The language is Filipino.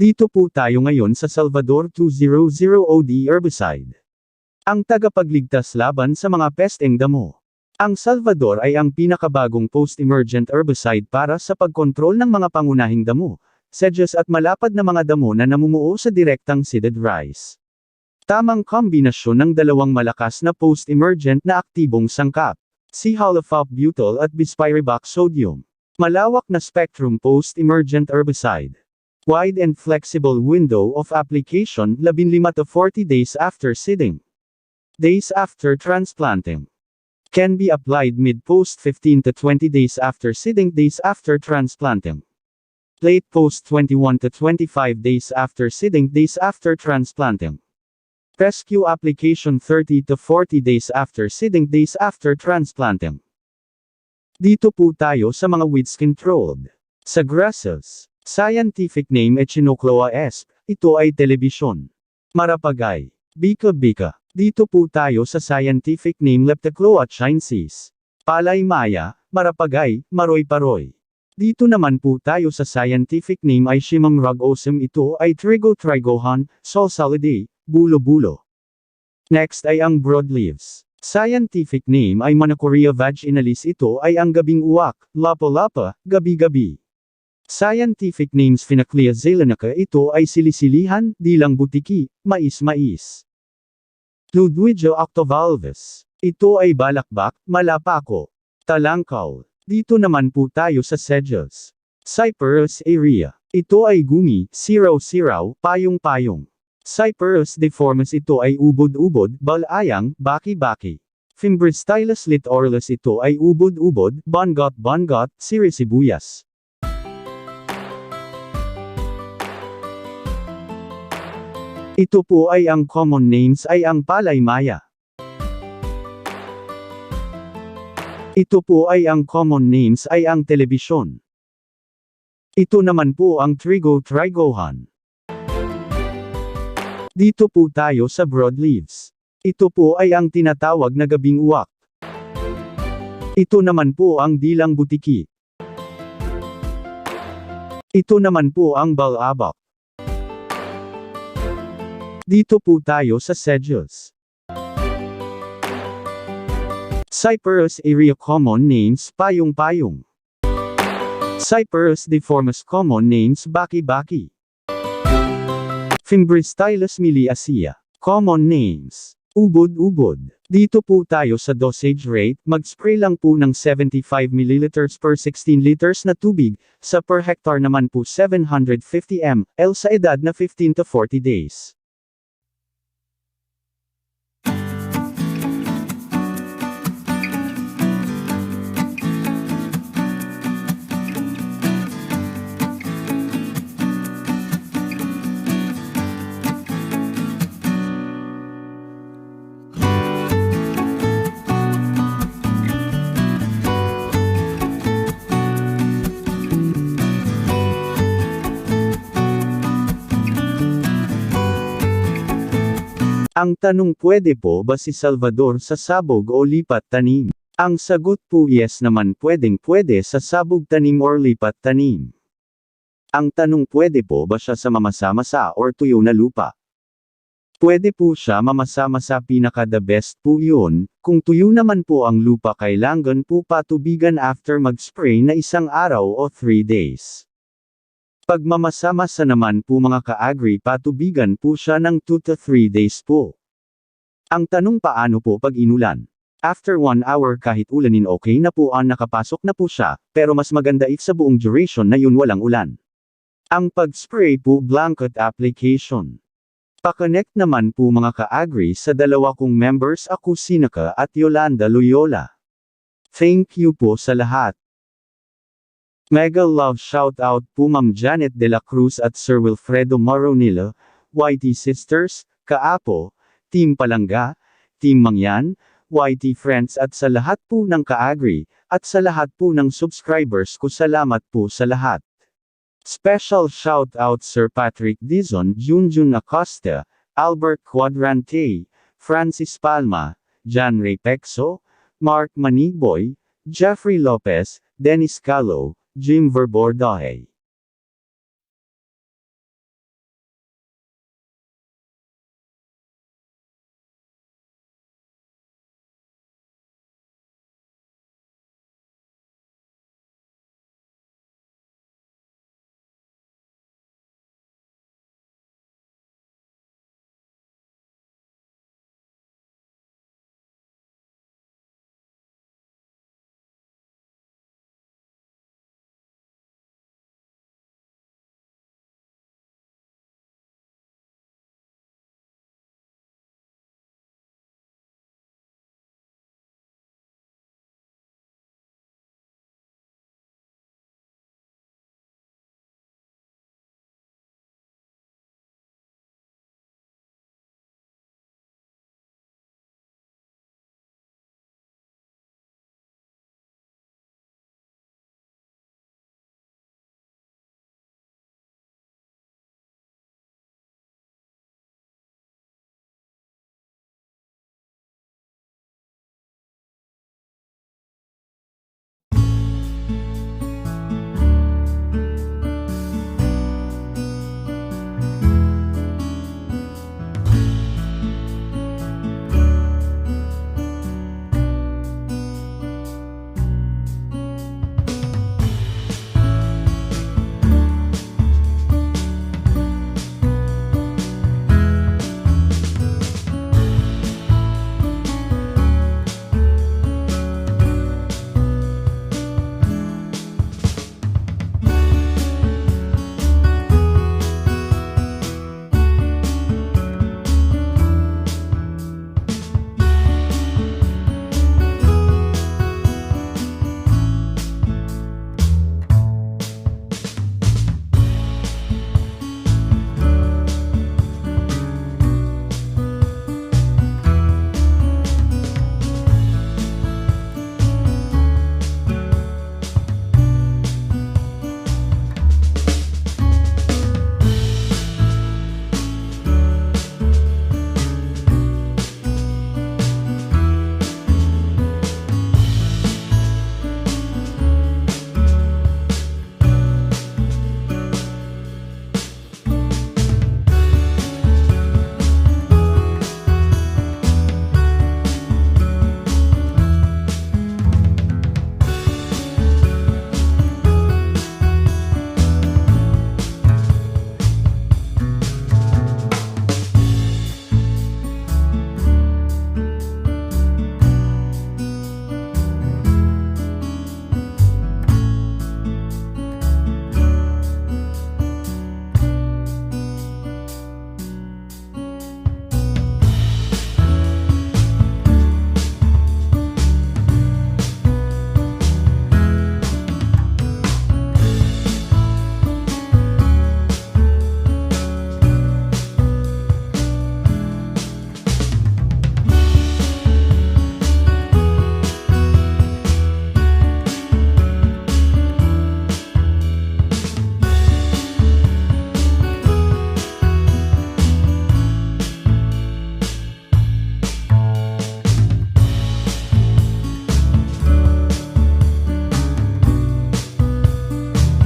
Dito po tayo ngayon sa Salvador 200 OD herbicide. Ang tagapagligtas laban sa mga pesteng damo. Ang Salvador ay ang pinakabagong post-emergent herbicide para sa pagkontrol ng mga pangunahing damo, sedges at malapad na mga damo na namumuo sa direktang seeded rice. Tamang kombinasyon ng dalawang malakas na post-emergent na aktibong sangkap, si halophop-butyl at bispiribak sodium. Malawak na spectrum post-emergent herbicide. Wide and flexible window of application 15 to 40 days after seeding. Days after transplanting. Can be applied mid-post 15 to 20 days after seeding, days after transplanting. Late post 21 to 25 days after seeding, days after transplanting. Rescue application 30 to 40 days after seeding, days after transplanting. Dito po tayo sa mga weeds controlled. Sa grasses. Scientific name Echinocloa sp. Ito ay telebisyon. Marapagay. Bika-bika. Dito po tayo sa scientific name Leptocloa chiensis. Palay maya, marapagay, maroy-paroy. Dito naman po tayo sa scientific name Ishimum rugosum. Ito ay Trigo-trigohan, Solsalidae, bulo-bulo. Next ay ang broadleaves. Scientific name ay Monocorea vaginalis. Ito ay ang gabing uwak, lapa-lapa, gabi-gabi. Scientific names Phenaclea zeylanica. Ito ay silisilihan, dilang butiki, mais-mais. Ludwigia octovalvis. Ito ay balakbak, malapako. Talangkaw. Dito naman po tayo sa sedges. Cyperus area. Ito ay gumi, siraw-siraw, payong-payong. Cyperus deformis. Ito ay ubod-ubod, balayang, baki-baki. Fimbristylus litorlis. Ito ay ubod-ubod, bongot-bongot, sirisibuyas. Ito po ay ang common names ay ang palay maya. Ito po ay ang common names ay ang telebisyon. Ito naman po ang Trigo-trigohan. Dito po tayo sa broadleaves. Ito po ay ang tinatawag na gabing uwak. Ito naman po ang dilang butiki. Ito naman po ang balabak. Dito po tayo sa sedges. Cyperus area common names payong-payong. Cyperus deformis common names baki-baki. Fimbristylus miliacea common names ubod-ubod. Dito po tayo sa dosage rate. Mag-spray lang po ng 75 ml per 16 liters na tubig, sa per hectare naman po 750 ml sa edad na 15 to 40 days. Ang tanong, pwede po ba si Salvador sa sabog o lipat tanim? Ang sagot po yes naman, pwedeng-pwede sa sabog tanim or lipat tanim. Ang tanong, pwede po ba siya sa mamasa-masa or tuyo na lupa? Pwede po siya mamasa-masa, pinaka the best po yun. Kung tuyo naman po ang lupa, kailangan po patubigan after mag-spray na 1 araw o 3 days. Pag mamasa-masa naman po mga ka-agri, patubigan po siya ng 2 to 3 days po. Ang tanong, paano po pag inulan? After 1 hour kahit ulanin okay na po, nakapasok na po siya, pero mas maganda if sa buong duration na yun walang ulan. Ang pag-spray po, blanket application. Pa-connect naman po mga ka-agri sa dalawa kong members, ako Sinica at Yolanda Loyola. Thank you po sa lahat. Mega love shout out po Ma'am Janet de la Cruz at Sir Wilfredo Moronilo, YT Sisters, Kaapo, Team Palanga, Team Mangyan, YT Friends at sa lahat po ng ka-agri, at sa lahat po ng subscribers ko, salamat po sa lahat. Special shout out Sir Patrick Dizon, Junjun Acosta, Albert Quadrante, Francis Palma, John Ray Pexo, Mark Maniboy, Jeffrey Lopez, Dennis Calo, Jim Verbordahe.